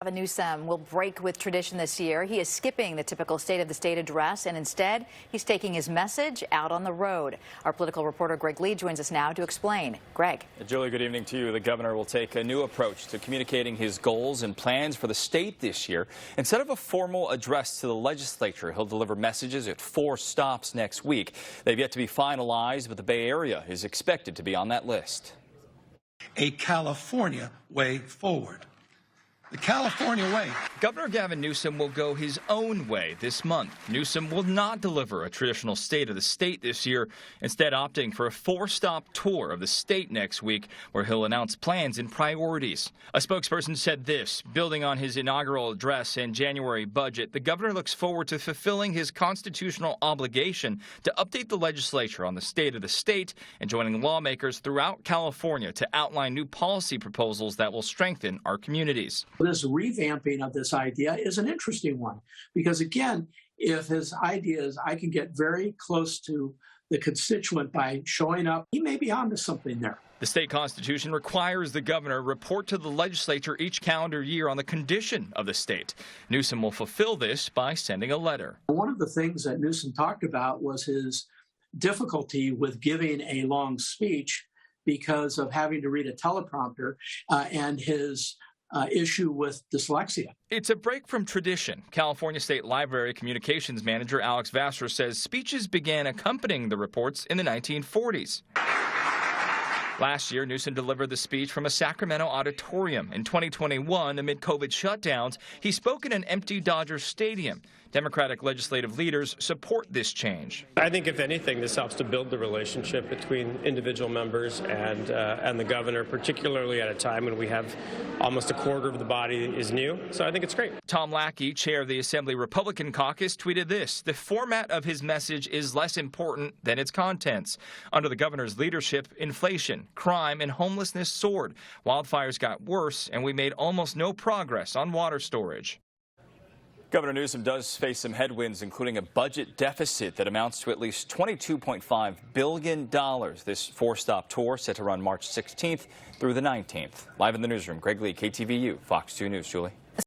Gavin Newsom will break with tradition this year. He is skipping the typical State of the State address, and instead, he's taking his message out on the road. Our political reporter Greg Lee joins us now to explain. Greg. Julie, good evening to you. The governor will take a new approach to communicating his goals and plans for the state this year. Instead of a formal address to the legislature, he'll deliver messages at 4 stops next week. They've yet to be finalized, but the Bay Area is expected to be on that list. A California way forward. The California way. Governor Gavin Newsom will go his own way this month. Newsom will not deliver a traditional State of the State this year, instead opting for a 4-stop tour of the state next week, where he'll announce plans and priorities. A spokesperson said this: building on his inaugural address and January budget, the governor looks forward to fulfilling his constitutional obligation to update the legislature on the state of the state and joining lawmakers throughout California to outline new policy proposals that will strengthen our communities. This revamping of this idea is an interesting one because, again, if his idea is I can get very close to the constituent by showing up, he may be onto something there. The state constitution requires the governor report to the legislature each calendar year on the condition of the state. Newsom will fulfill this by sending a letter. One of the things that Newsom talked about was his difficulty with giving a long speech because of having to read a teleprompter and his issue with dyslexia. It's a break from tradition. California State Library Communications Manager Alex Vassar says speeches began accompanying the reports in the 1940s. Last year, Newsom delivered the speech from a Sacramento auditorium. In 2021, amid COVID shutdowns, he spoke in an empty Dodger Stadium. Democratic legislative leaders support this change. I think, if anything, this helps to build the relationship between individual members and the governor, particularly at a time when we have almost a quarter of the body is new. So I think it's great. Tom Lackey, chair of the Assembly Republican Caucus, tweeted this: the format of his message is less important than its contents. Under the governor's leadership, inflation, crime, and homelessness soared. Wildfires got worse, and we made almost no progress on water storage. Governor Newsom does face some headwinds, including a budget deficit that amounts to at least $22.5 billion. This 4-stop tour set to run March 16th through the 19th. Live in the newsroom, Greg Lee, KTVU, Fox 2 News. Julie.